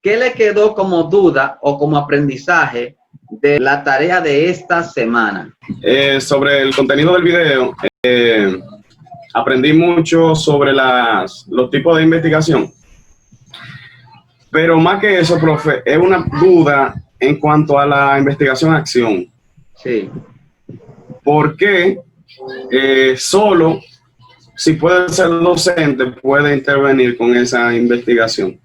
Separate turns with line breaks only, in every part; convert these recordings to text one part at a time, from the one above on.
¿qué le quedó como duda o como aprendizaje de la tarea de esta semana?
Sobre el contenido del video, aprendí mucho sobre los tipos de investigación. Pero más que eso, profe, es una duda en cuanto a la investigación-acción.
Sí.
¿Por qué solo si puede ser docente puede intervenir con esa investigación?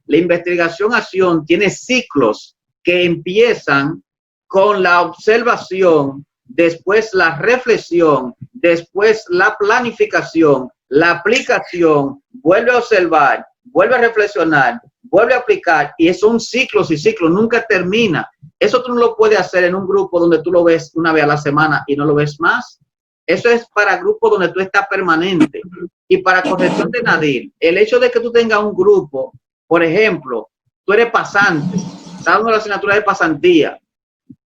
La investigación-acción tiene ciclos que empiezan con la observación, después la reflexión, después la planificación, la aplicación, vuelve a observar, vuelve a reflexionar, vuelve a aplicar, y son ciclos y ciclos, nunca termina. Eso tú no lo puedes hacer en un grupo donde tú lo ves una vez a la semana y no lo ves más. Eso es para grupos donde tú estás permanente. Y para corrección de Nadir, el hecho de que tú tengas un grupo, por ejemplo, tú eres pasante, estás dando la asignatura de pasantía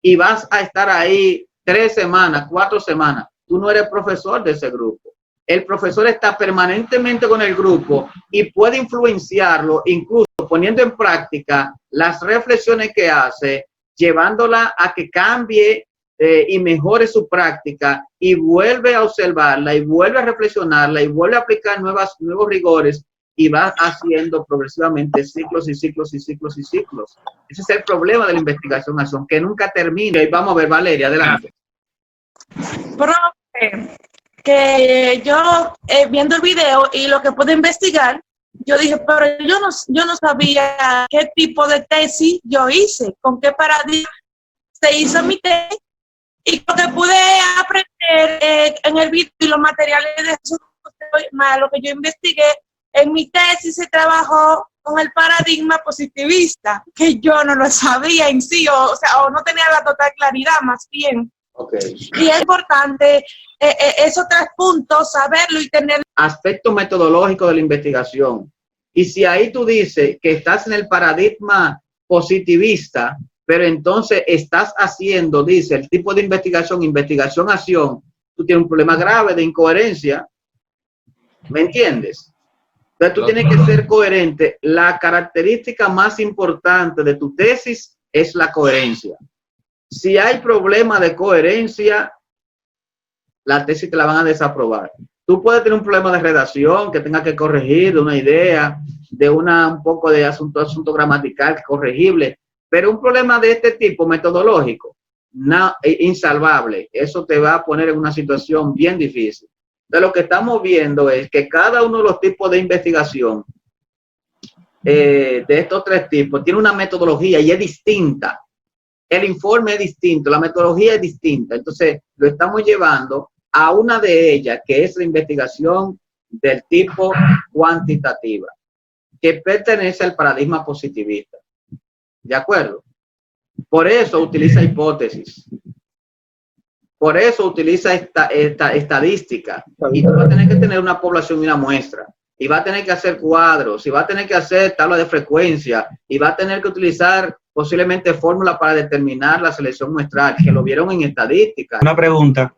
y vas a estar ahí 3 semanas, 4 semanas, tú no eres profesor de ese grupo. El profesor está permanentemente con el grupo y puede influenciarlo, incluso poniendo en práctica las reflexiones que hace, llevándola a que cambie y mejore su práctica, y vuelve a observarla y vuelve a reflexionarla y vuelve a aplicar nuevos rigores, y va haciendo progresivamente ciclos y ciclos y ciclos y ciclos. Ese es el problema de la investigación-acción, que nunca termina. Y vamos a ver, Valeria, adelante.
Profe, que yo viendo el video y lo que pude investigar, yo dije, pero yo no sabía qué tipo de tesis yo hice, con qué paradigma se hizo mi tesis, y lo que pude aprender en el video y los materiales de eso, más lo que yo investigué, en mi tesis se trabajó con el paradigma positivista, que yo no lo sabía en sí, o sea, o no tenía la total claridad, más bien.
Okay.
Y es importante esos 3 puntos, saberlo y tener.
Aspecto metodológico de la investigación. Y si ahí tú dices que estás en el paradigma positivista, pero entonces estás haciendo, dice, el tipo de investigación-acción, tú tienes un problema grave de incoherencia. ¿Me entiendes? Entonces tú tienes que ser coherente. La característica más importante de tu tesis es la coherencia. Si hay problema de coherencia, la tesis te la van a desaprobar. Tú puedes tener un problema de redacción que tengas que corregir, de una idea, de un poco de asunto gramatical corregible, pero un problema de este tipo metodológico, insalvable. Eso te va a poner en una situación bien difícil. De lo que estamos viendo es que cada uno de los tipos de investigación, de estos 3 tipos, tiene una metodología y es distinta. El informe es distinto, la metodología es distinta. Entonces, lo estamos llevando a una de ellas, que es la investigación del tipo cuantitativa, que pertenece al paradigma positivista. ¿De acuerdo? Por eso utiliza hipótesis. Por eso utiliza esta estadística. Y tú vas a tener que tener una población y una muestra. Y va a tener que hacer cuadros, y va a tener que hacer tabla de frecuencia, y va a tener que utilizar posiblemente fórmula para determinar la selección muestral, que lo vieron en estadística.
Una pregunta.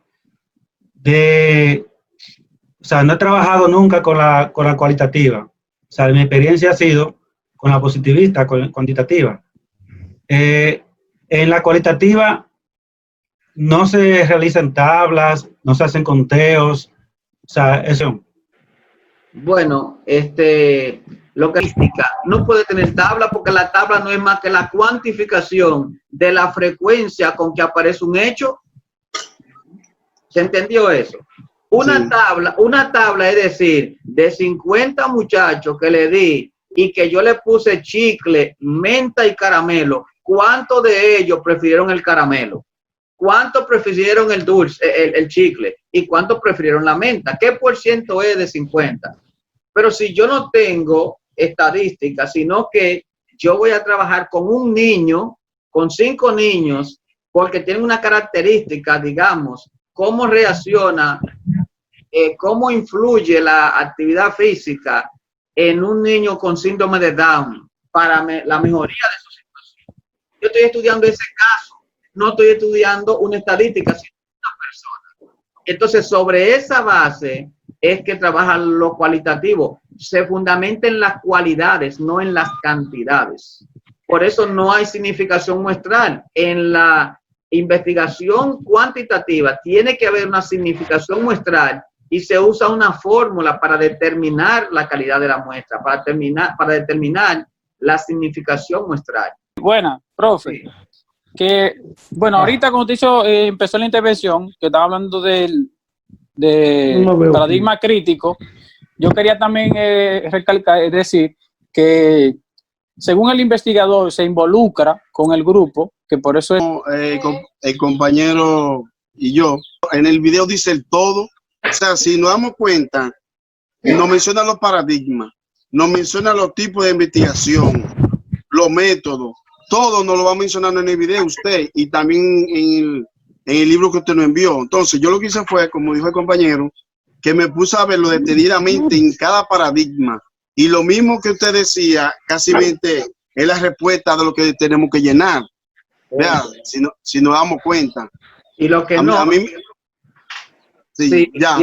O sea, no he trabajado nunca con la cualitativa. O sea, mi experiencia ha sido con la positivista, con la cuantitativa. En la cualitativa no se realizan tablas, no se hacen conteos. O sea, eso.
Bueno, lo que no puede tener tabla, porque la tabla no es más que la cuantificación de la frecuencia con que aparece un hecho. ¿Se entendió eso? Una tabla es decir, de 50 muchachos que le di y que yo le puse chicle, menta y caramelo, ¿cuántos de ellos prefirieron el caramelo? ¿Cuántos prefirieron el dulce, el chicle? ¿Y cuántos prefirieron la menta? ¿Qué por ciento es de 50? Pero si yo no tengo estadísticas, sino que yo voy a trabajar con un niño, con 5 niños, porque tienen una característica, digamos, cómo reacciona, cómo influye la actividad física en un niño con síndrome de Down para la mejoría de su situación. Yo estoy estudiando ese caso, no estoy estudiando una estadística, sino una persona. Entonces, sobre esa base es que trabaja lo cualitativo. Se fundamenta en las cualidades, no en las cantidades. Por eso no hay significación muestral. En la investigación cuantitativa tiene que haber una significación muestral y se usa una fórmula para determinar la calidad de la muestra, para determinar la significación muestral.
Buena, profe.
Sí.
Que, bueno, ahorita como te hizo, empezó la intervención, que estaba hablando del paradigma crítico, yo quería también recalcar, es decir, que según el investigador se involucra con el grupo, que por eso
el compañero y yo, en el video dice el todo. O sea, si nos damos cuenta, nos menciona los paradigmas, nos menciona los tipos de investigación, los métodos, todo nos lo va mencionando en el video usted y también en el libro que usted nos envió. Entonces, yo lo que hice fue, como dijo el compañero, que me puse a verlo detenidamente en cada paradigma. Y lo mismo que usted decía, casi es la respuesta de lo que tenemos que llenar. Vea, si nos damos cuenta.
Y lo que
sí, ya,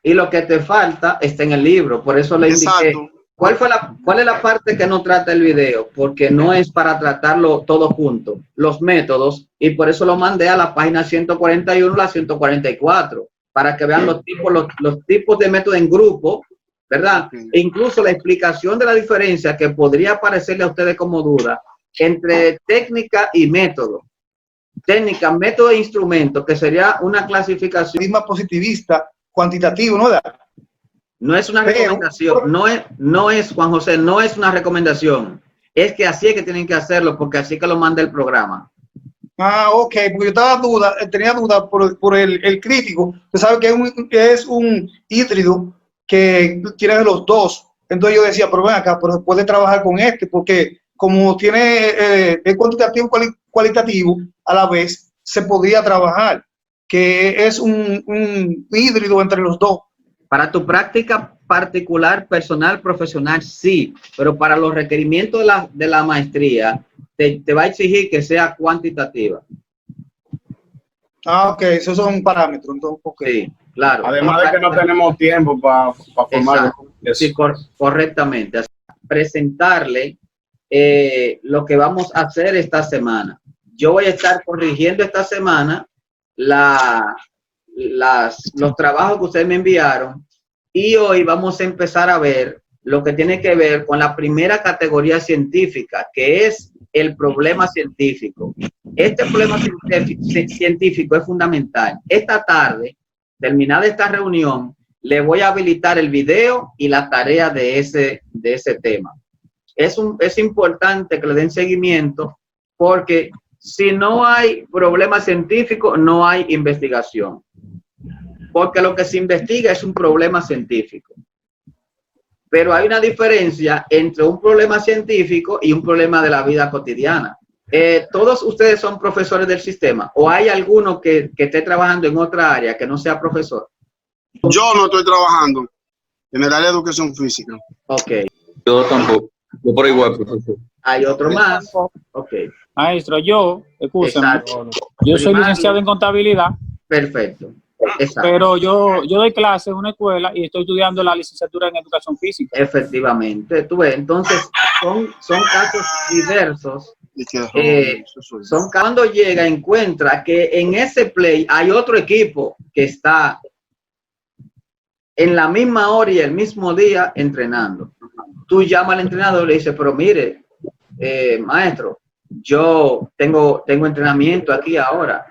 y lo que te falta está en el libro. Por eso le indiqué.
Exacto.
¿Cuál es la parte que no trata el video? Porque no es para tratarlo todo junto, los métodos, y por eso lo mandé a la página 141, la 144, para que vean los tipos de métodos en grupo, ¿verdad? E incluso la explicación de la diferencia que podría parecerle a ustedes como duda entre técnica y método. Técnica, método e instrumento, que sería una clasificación
positivista, cuantitativo, ¿no?
No es una recomendación, no es, Juan José, no es una recomendación. Es que así es que tienen que hacerlo, porque así que lo manda el programa.
Ah, ok, porque yo tenía duda por el crítico. Usted sabe que es un híbrido que tiene de los dos. Entonces yo decía, pero ven acá, pero puede trabajar con este, porque como tiene el cuantitativo cualitativo, a la vez se podía trabajar, que es un híbrido entre los dos.
Para tu práctica particular, personal, profesional, sí, pero para los requerimientos de la maestría, te va a exigir que sea cuantitativa.
Ah, ok, esos son parámetros. Entonces, okay.
Sí, claro.
Además de que no tenemos tiempo para formar.
Sí, correctamente. Así, presentarle lo que vamos a hacer esta semana. Yo voy a estar corrigiendo esta semana los trabajos que ustedes me enviaron, y hoy vamos a empezar a ver lo que tiene que ver con la primera categoría científica, que es el problema científico. Este problema científico es fundamental. Esta tarde, terminada esta reunión, le voy a habilitar el video y la tarea de ese tema. Es importante que le den seguimiento, porque si no hay problema científico, no hay investigación. Porque lo que se investiga es un problema científico. Pero hay una diferencia entre un problema científico y un problema de la vida cotidiana. ¿Todos ustedes son profesores del sistema? ¿O hay alguno que esté trabajando en otra área que no sea profesor?
Yo no estoy trabajando en el área de educación física.
Ok.
Yo tampoco. Yo por igual, profesor.
Hay otro más. Ok.
Maestro, yo soy licenciado en contabilidad.
Perfecto. Exacto.
Pero yo doy clases en una escuela y estoy estudiando la licenciatura en educación física.
Efectivamente. Tú ves, entonces son casos diversos. Son cuando llega, encuentra que en ese play hay otro equipo que está en la misma hora y el mismo día entrenando. Tú llamas al entrenador y le dices, pero mire, maestro, yo tengo entrenamiento aquí ahora.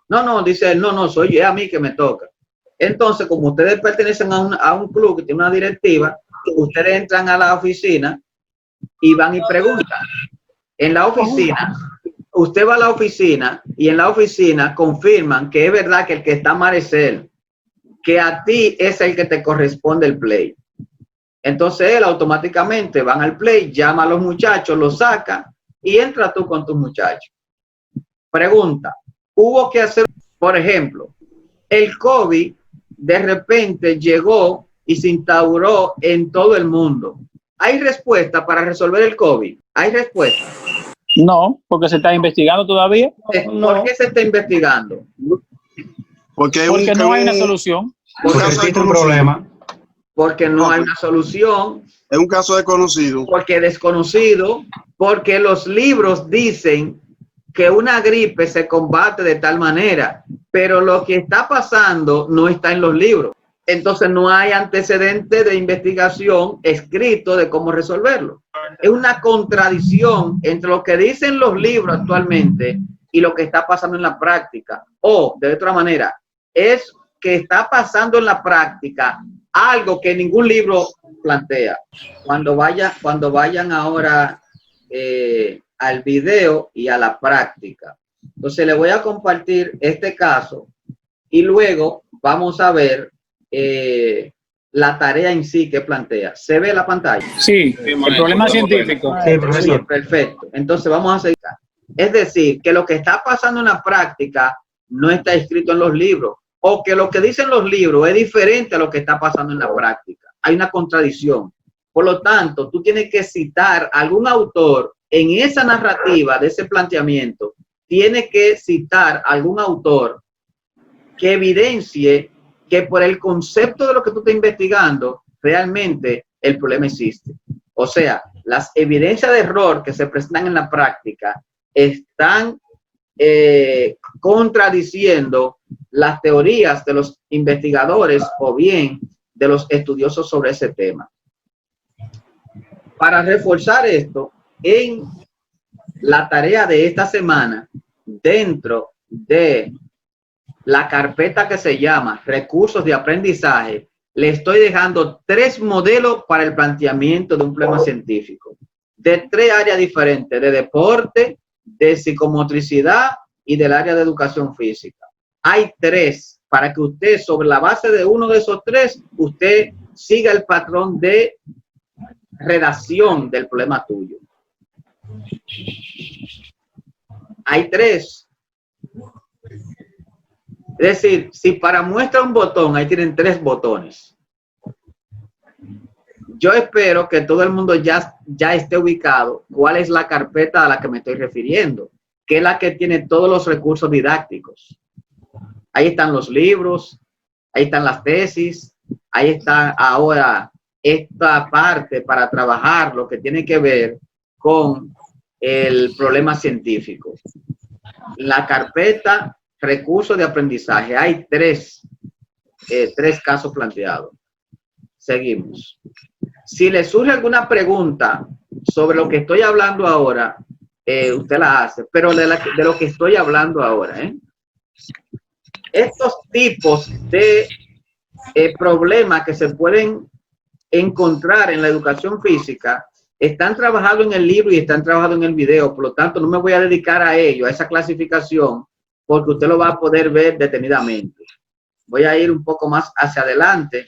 No, dice él, no, soy a mí que me toca. Entonces, como ustedes pertenecen a un club que tiene una directiva, ustedes entran a la oficina y van y preguntan. En la oficina, usted va a la oficina y en la oficina confirman que es verdad que el que está mal es él, que a ti es el que te corresponde el play. Entonces él automáticamente van al play, llama a los muchachos, los saca y entra tú con tus muchachos. Pregunta, hubo que hacer, por ejemplo, el COVID de repente llegó y se instauró en todo el mundo. ¿Hay respuesta para resolver el COVID? ¿Hay respuesta?
No, porque se está investigando todavía.
¿Por qué se está investigando?
Porque
no hay una solución.
Porque existe un problema.
Porque no hay una solución.
Es un caso desconocido.
Porque desconocido. porque los libros dicen que una gripe se combate de tal manera, pero lo que está pasando no está en los libros. Entonces no hay antecedente de investigación escrito de cómo resolverlo. Es una contradicción entre lo que dicen los libros actualmente y lo que está pasando en la práctica. O, de otra manera, es que está pasando en la práctica algo que ningún libro plantea. Cuando vayan ahora al video y a la práctica. Entonces le voy a compartir este caso y luego vamos a ver la tarea en sí que plantea. ¿Se ve la pantalla?
Sí, el problema científico.
Sí, profesor.
Perfecto. Entonces vamos a seguir. Es decir, que lo que está pasando en la práctica no está escrito en los libros, o que lo que dicen los libros es diferente a lo que está pasando en la práctica. Hay una contradicción. Por lo tanto, tú tienes que citar a algún autor en esa narrativa de ese planteamiento. Tienes que citar a algún autor que evidencie que por el concepto de lo que tú estás investigando, realmente el problema existe. O sea, las evidencias de error que se presentan en la práctica están contradiciendo las teorías de los investigadores o bien de los estudiosos sobre ese tema. Para reforzar esto, en la tarea de esta semana, dentro de la carpeta que se llama Recursos de Aprendizaje, le estoy dejando 3 modelos para el planteamiento de un problema científico, de 3 áreas diferentes, de deporte, de psicomotricidad y del área de educación física. Hay 3 para que usted, sobre la base de uno de esos 3, usted siga el patrón de redacción del problema tuyo. Hay 3. Es decir, si para muestra un botón, ahí tienen 3 botones. Yo espero que todo el mundo ya esté ubicado cuál es la carpeta a la que me estoy refiriendo, que es la que tiene todos los recursos didácticos. Ahí están los libros, ahí están las tesis, ahí está ahora esta parte para trabajar lo que tiene que ver con el problema científico. La carpeta Recursos de Aprendizaje, hay 3 casos planteados. Seguimos. Si le surge alguna pregunta sobre lo que estoy hablando ahora, usted la hace, pero de lo que estoy hablando ahora. Estos tipos de problemas que se pueden encontrar en la educación física están trabajados en el libro y están trabajados en el video, por lo tanto no me voy a dedicar a ello, a esa clasificación, porque usted lo va a poder ver detenidamente. Voy a ir un poco más hacia adelante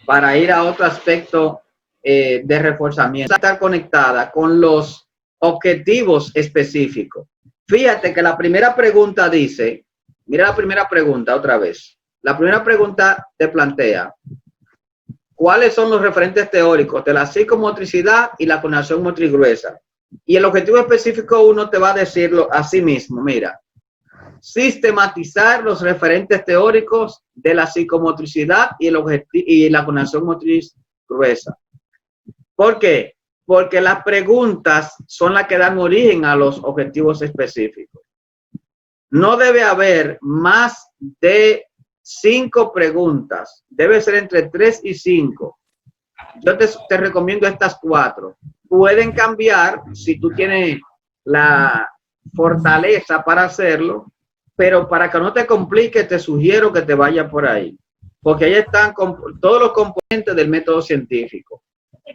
para ir a otro aspecto de reforzamiento. Está conectada con los objetivos específicos. Fíjate que la primera pregunta dice, mira la primera pregunta otra vez. La primera pregunta te plantea, ¿cuáles son los referentes teóricos de la psicomotricidad y la coordinación motriz gruesa? Y el objetivo específico 1 te va a decirlo a sí mismo, mira. Sistematizar los referentes teóricos de la psicomotricidad y la coordinación motriz gruesa. ¿Por qué? Porque las preguntas son las que dan origen a los objetivos específicos. No debe haber más de 5 preguntas. Debe ser entre 3 y 5. Yo te recomiendo estas 4. Pueden cambiar si tú tienes la fortaleza para hacerlo, pero para que no te complique, te sugiero que te vayas por ahí, porque ahí están todos los componentes del método científico.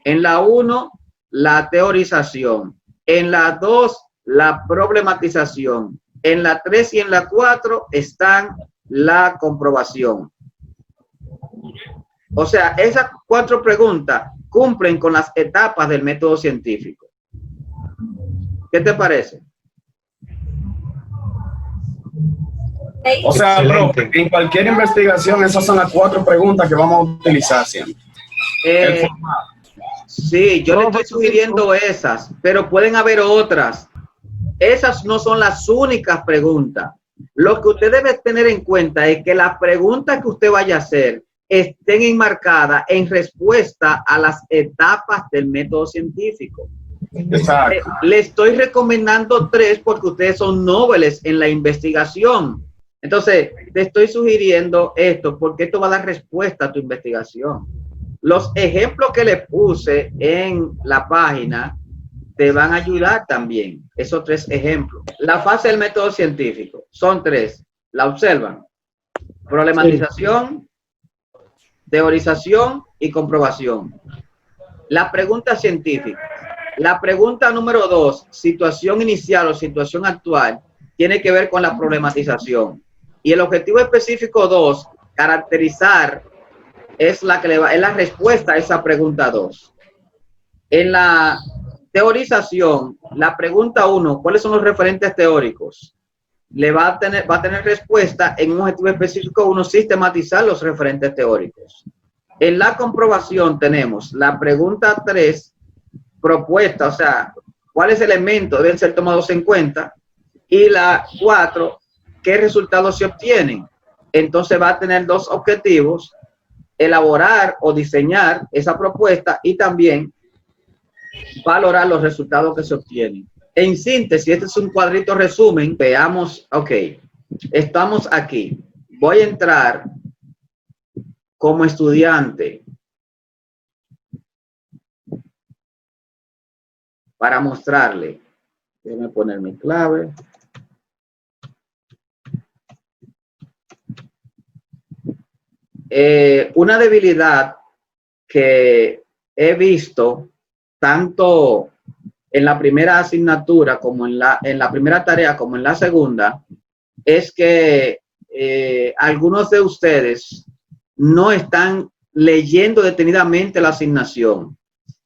En la 1, la teorización. En la 2, la problematización. En la 3 y en la 4 están la comprobación. O sea, esas 4 preguntas cumplen con las etapas del método científico. ¿Qué te parece?
O sea, bro, en cualquier investigación, esas son las 4 preguntas que vamos a utilizar siempre.
Sí, yo le estoy sugiriendo esas, pero pueden haber otras. Esas no son las únicas preguntas. Lo que usted debe tener en cuenta es que las preguntas que usted vaya a hacer estén enmarcadas en respuesta a las etapas del método científico.
Exacto.
Le estoy recomendando 3 porque ustedes son nobles en la investigación. Entonces, te estoy sugiriendo esto porque esto va a dar respuesta a tu investigación. Los ejemplos que le puse en la página te van a ayudar también. Esos 3 ejemplos. La fase del método científico son 3. La observan. Problematización, teorización y comprobación. La pregunta científica. La pregunta número 2, situación inicial o situación actual, tiene que ver con la problematización. Y el objetivo específico 2, caracterizar, es la respuesta a esa pregunta 2. En la teorización, la pregunta 1, ¿cuáles son los referentes teóricos? Va a tener respuesta en un objetivo específico 1, sistematizar los referentes teóricos. En la comprobación tenemos la pregunta 3, propuesta, o sea, cuáles elementos deben ser tomados en cuenta, y la 4, qué resultados se obtienen. Entonces va a tener 2 objetivos: elaborar o diseñar esa propuesta y también valorar los resultados que se obtienen. En síntesis, este es un cuadrito resumen. Veamos, ok, estamos aquí. Voy a entrar como estudiante para mostrarle. Déjame poner mi clave. Una debilidad que he visto tanto en la primera asignatura como en la primera tarea como en la segunda es que algunos de ustedes no están leyendo detenidamente la asignación.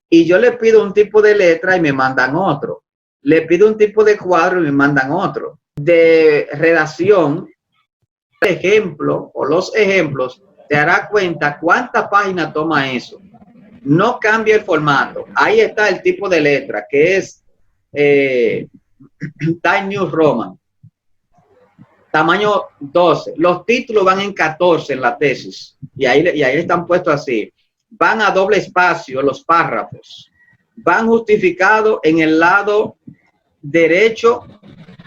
Y yo le pido un tipo de letra y me mandan otro. Le pido un tipo de cuadro y me mandan otro. De redacción, ejemplo o los ejemplos, te dará cuenta cuánta página toma eso. No cambia el formato. Ahí está el tipo de letra, que es Times New Roman. Tamaño 12. Los títulos van en 14 en la tesis. Y ahí están puestos así. Van a doble espacio los párrafos. Van justificados en el lado derecho,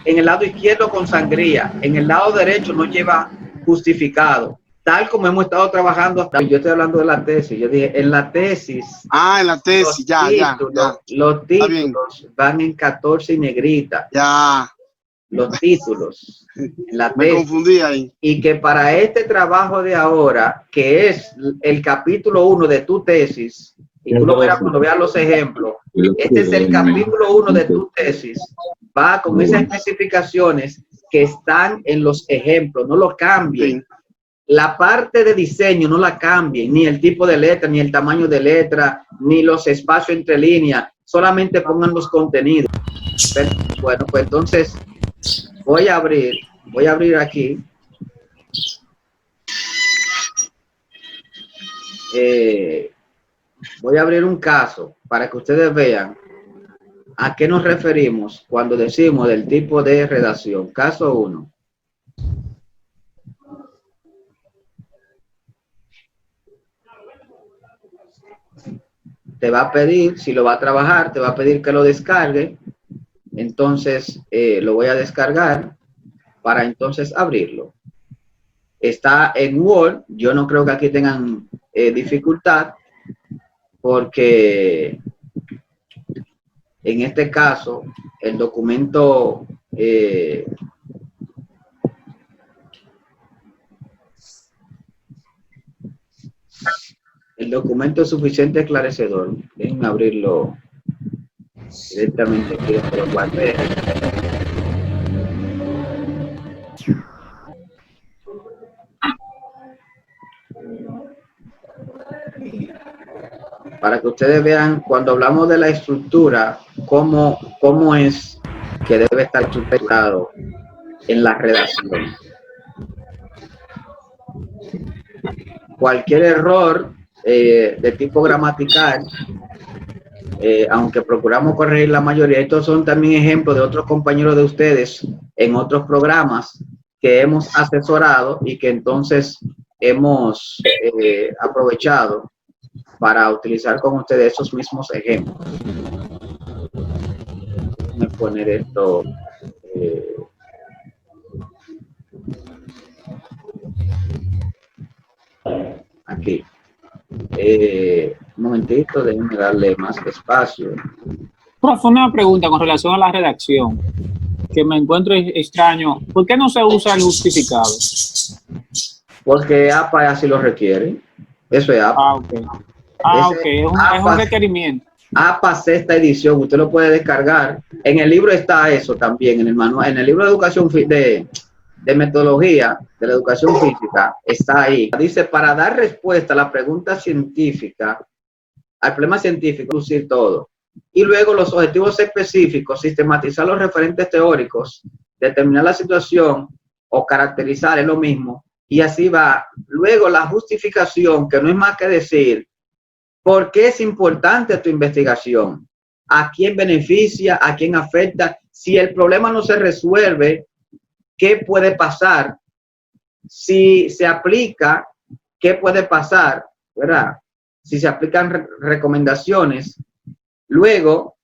en el lado izquierdo con sangría. En el lado derecho no lleva justificado. Tal como hemos estado trabajando hasta... Yo estoy hablando de la tesis. Yo dije, en la tesis...
Ah, en la tesis, ya.
Los títulos van en 14 y negrita.
Ya.
Los títulos. En la
Me
tesis.
confundí ahí.
Y que para este trabajo de ahora, que es el capítulo 1 de tu tesis, y tú lo verás cuando veas los ejemplos, este es el capítulo 1 de tu tesis, va con esas especificaciones que están en los ejemplos, no lo cambien. Sí. La parte de diseño no la cambien, ni el tipo de letra, ni el tamaño de letra, ni los espacios entre líneas, solamente pongan los contenidos. Bueno, pues entonces voy a abrir aquí. Voy a abrir un caso para que ustedes vean a qué nos referimos cuando decimos del tipo de redacción. Caso 1. Te va a pedir, si lo va a trabajar, te va a pedir que lo descargue. Entonces lo voy a descargar para entonces abrirlo. Está en Word. Yo no creo que aquí tengan dificultad porque en este caso el documento es suficiente esclarecedor. Déjenme abrirlo directamente aquí desde los guardes. Para que ustedes vean cuando hablamos de la estructura, cómo es que debe estar estructurado en la redacción. Cualquier error de tipo gramatical, aunque procuramos corregir la mayoría, estos son también ejemplos de otros compañeros de ustedes en otros programas que hemos asesorado y que entonces hemos aprovechado para utilizar con ustedes esos mismos ejemplos. poner esto. Aquí. Un momentito, déjenme darle más espacio.
Profe, una pregunta con relación a la redacción, que me encuentro extraño. ¿Por qué no se usa el justificado?
Porque APA así lo requiere. Eso es APA.
Ah, ok. Ah, ok. Es un requerimiento.
APA sexta edición, usted lo puede descargar. En el libro está eso también, en el manual, en el libro de educación de metodología de la educación física, está ahí. Dice, para dar respuesta a la pregunta científica, al problema científico, producir todo. Y luego los objetivos específicos, sistematizar los referentes teóricos, determinar la situación o caracterizar, es lo mismo. Y así va. Luego la justificación, que no es más que decir, ¿por qué es importante tu investigación? ¿A quién beneficia? ¿A quién afecta? Si el problema no se resuelve, ¿qué puede pasar? Si se aplica, ¿qué puede pasar? ¿Verdad? Si se aplican recomendaciones. Luego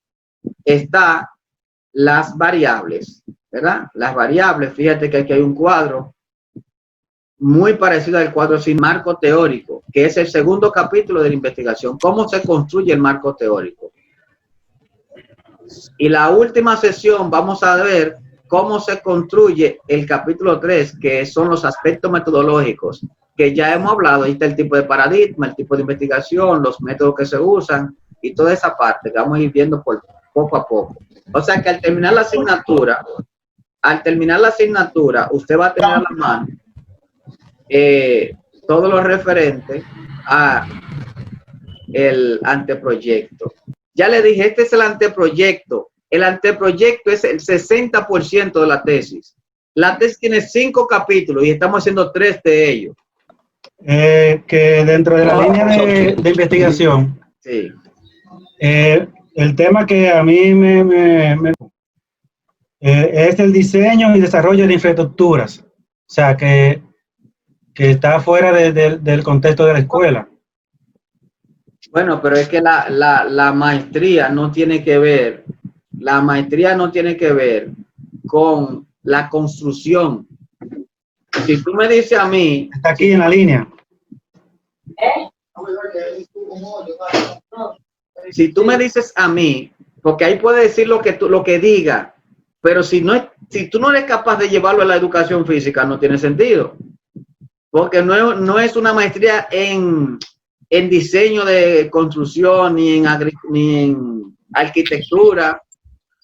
está las variables, ¿verdad? Las variables, fíjate que aquí hay un cuadro muy parecido al cuadro sin marco teórico, que es el segundo capítulo de la investigación, cómo se construye el marco teórico. Y la última sesión vamos a ver cómo se construye el capítulo 3, que son los aspectos metodológicos, que ya hemos hablado. Ahí está el tipo de paradigma, el tipo de investigación, los métodos que se usan y toda esa parte que vamos a ir viendo poco a poco. O sea que al terminar la asignatura, usted va a tener a la mano todo lo referente a el anteproyecto. Ya le dije, este es el anteproyecto. El anteproyecto es el 60% de la tesis. La tesis tiene 5 capítulos y estamos haciendo 3 de ellos.
Que dentro de la línea de investigación,
sí.
El tema que a mí es el diseño y desarrollo de infraestructuras. O sea, que está fuera del contexto de la escuela.
Bueno, pero es que la maestría no tiene que ver, con la construcción. Si tú me dices a mí...
Está aquí en la línea.
Si tú me dices a mí, porque ahí puede decir lo que diga, pero si tú no eres capaz de llevarlo a la educación física, no tiene sentido. Porque no es una maestría en diseño de construcción, ni en arquitectura,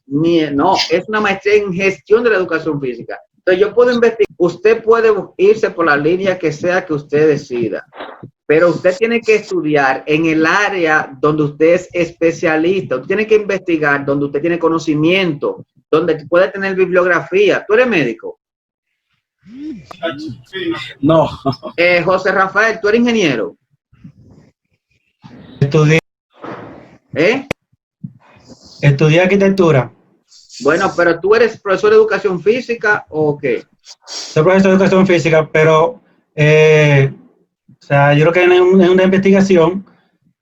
no, es una maestría en gestión de la educación física. Entonces yo puedo investigar, usted puede irse por la línea que sea que usted decida, pero usted tiene que estudiar en el área donde usted es especialista, usted tiene que investigar donde usted tiene conocimiento, donde puede tener bibliografía. ¿Tú eres médico?
No.
José Rafael, ¿tú eres ingeniero?
Estudié arquitectura.
Bueno, pero ¿tú eres profesor de educación física o qué?
Soy profesor de educación física, pero o sea, yo creo que en una investigación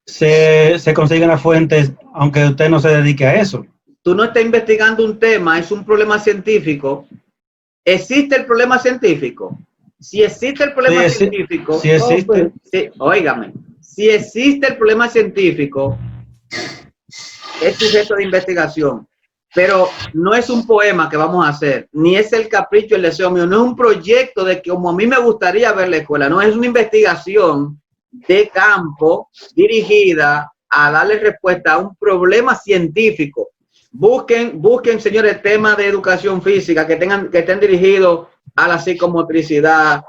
se consiguen las fuentes, aunque usted no se dedique a eso.
Tú no estás investigando un tema, es un problema científico. ¿Existe el problema científico? Si existe el problema científico,
si existe.
Óigame, si existe el problema científico, es sujeto de investigación, pero no es un poema que vamos a hacer, ni es el capricho, el deseo mío, no es un proyecto de que como a mí me gustaría ver la escuela, no, es una investigación de campo dirigida a darle respuesta a un problema científico. Busquen, señores, temas de educación física que estén dirigidos a la psicomotricidad,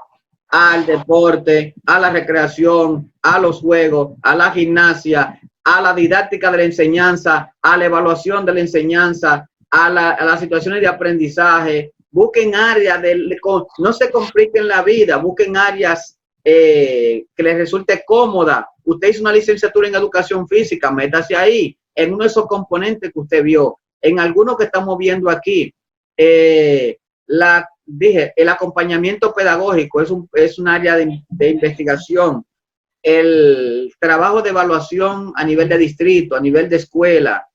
al deporte, a la recreación, a los juegos, a la gimnasia, a la didáctica de la enseñanza, a la evaluación de la enseñanza, a las situaciones de aprendizaje. Busquen áreas, no se compliquen la vida, busquen áreas que les resulte cómoda. Usted hizo una licenciatura en educación física, métase ahí, en uno de esos componentes que usted vio, en algunos que estamos viendo aquí. El acompañamiento pedagógico es un área de investigación. El trabajo de evaluación a nivel de distrito, a nivel de escuela,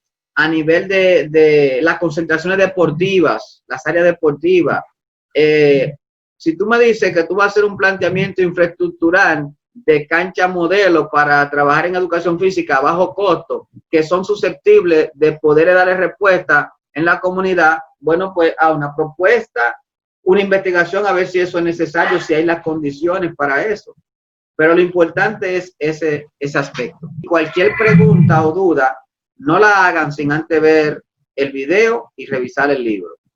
a nivel de las concentraciones deportivas, las áreas deportivas. Si tú me dices que tú vas a hacer un planteamiento infraestructural de cancha modelo para trabajar en educación física a bajo costo, que son susceptibles de poder darle respuesta en la comunidad, bueno, pues a una propuesta, una investigación a ver si eso es necesario, si hay las condiciones para eso. Pero lo importante es ese aspecto. Cualquier pregunta o duda, no la hagan sin antes ver el video y revisar el libro.